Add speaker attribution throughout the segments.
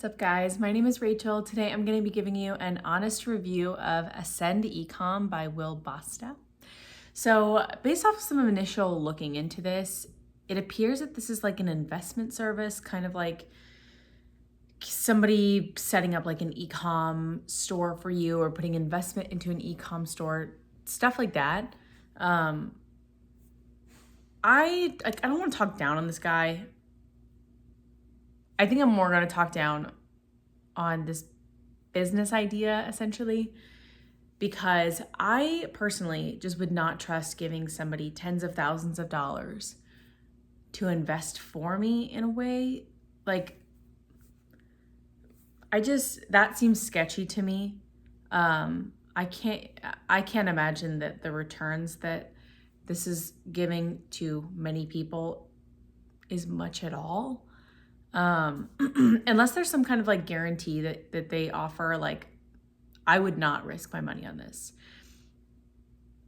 Speaker 1: What's up, guys? My name is Rachel. Today I'm going to be giving you an honest review of Ascend Ecom by Basta. So based off some initial looking into this, it appears that this is like an investment service, kind of like somebody setting up like an ecom store for you or putting investment into an ecom store, stuff like that. I don't want to talk down on this guy. I think I'm more going to talk down on this business idea, essentially, because I personally just would not trust giving somebody tens of thousands of dollars to invest for me in a way. Like, that seems sketchy to me. I can't imagine that the returns that this is giving to many people is much at all. Unless there's some kind of like guarantee that they offer, like I would not risk my money on this.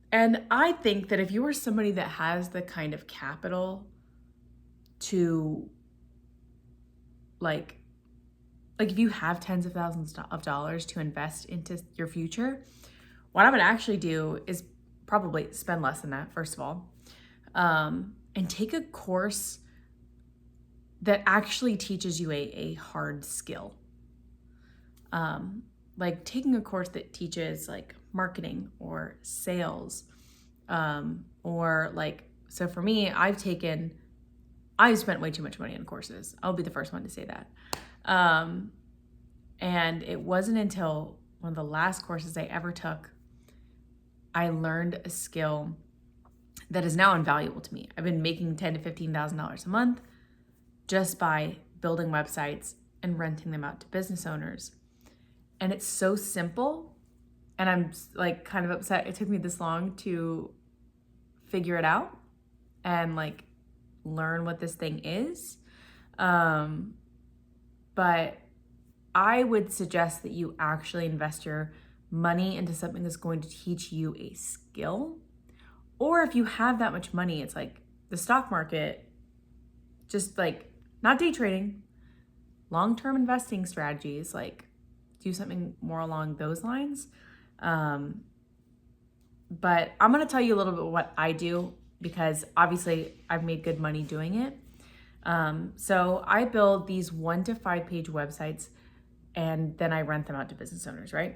Speaker 1: And I think that if you are somebody that has the kind of capital to like if you have tens of thousands of dollars to invest into your future, what I would actually do is probably spend less than that, first of all, and take a course that actually teaches you a hard skill. Like taking a course that teaches like marketing or sales, or like, so for me, I've spent way too much money on courses. I'll be the first one to say that. And it wasn't until one of the last courses I ever took, I learned a skill that is now invaluable to me. I've been making $10,000 to $15,000 a month just by building websites and renting them out to business owners. And it's so simple. And I'm like kind of upset it took me this long to figure it out and like learn what this thing is. But I would suggest that you actually invest your money into something that's going to teach you a skill. Or if you have that much money, it's like the stock market, just like not day trading, long-term investing strategies, like do something more along those lines. But I'm going to tell you a little bit what I do, because obviously I've made good money doing it. So I build these 1 to 5 page websites and then I rent them out to business owners, right?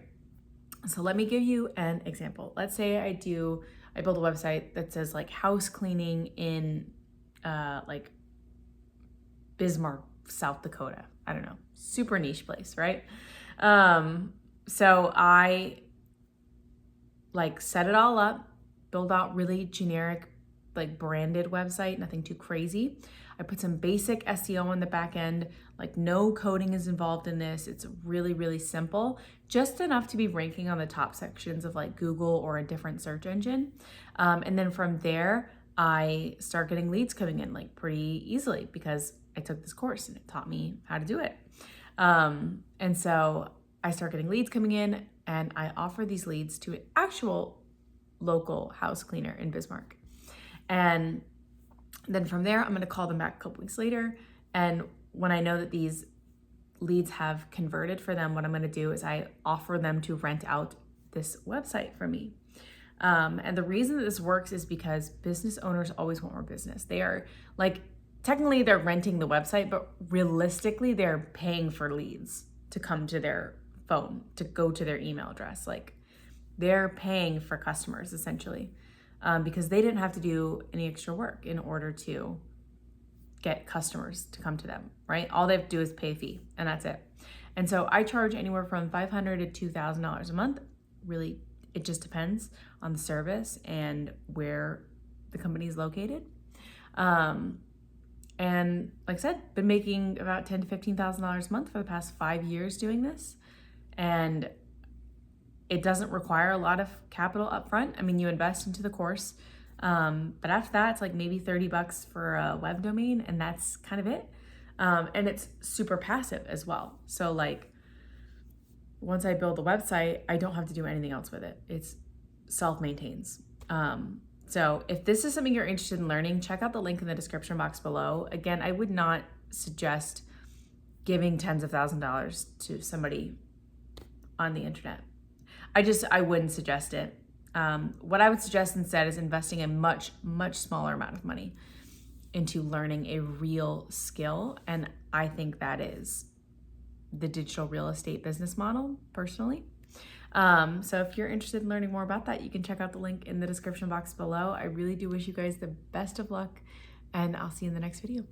Speaker 1: So let me give you an example. Let's say I build a website that says like house cleaning in like Bismarck, South Dakota. I don't know, super niche place, right? So I like set it all up, build out really generic, like branded website, nothing too crazy. I put some basic SEO on the back end, like no coding is involved in this. It's really, really simple, just enough to be ranking on the top sections of like Google or a different search engine. And then from there, I start getting leads coming in like pretty easily because I took this course and it taught me how to do it. And so I start getting leads coming in and I offer these leads to an actual local house cleaner in Bismarck. And then from there, I'm going to call them back a couple weeks later. And when I know that these leads have converted for them, what I'm going to do is I offer them to rent out this website for me. And the reason that this works is because business owners always want more business. They are like, technically they're renting the website, but realistically they're paying for leads to come to their phone, to go to their email address. Like they're paying for customers essentially, because they didn't have to do any extra work in order to get customers to come to them, right? All they have to do is pay a fee and that's it. And so I charge anywhere from $500 to $2,000 a month. Really, it just depends on the service and where the company is located. And like I said, been making about $10,000 to $15,000 a month for the past 5 years doing this. And it doesn't require a lot of capital up front. I mean, you invest into the course, but after that, it's like maybe $30 for a web domain, and that's kind of it. And it's super passive as well. So like, once I build the website, I don't have to do anything else with it. It's self-maintains. So if this is something you're interested in learning, check out the link in the description box below. Again, I would not suggest giving tens of thousands of dollars to somebody on the internet. I wouldn't suggest it. What I would suggest instead is investing a much, much smaller amount of money into learning a real skill. And I think that is the digital real estate business model, personally. So if you're interested in learning more about that, you can check out the link in the description box below. I really do wish you guys the best of luck, and I'll see you in the next video.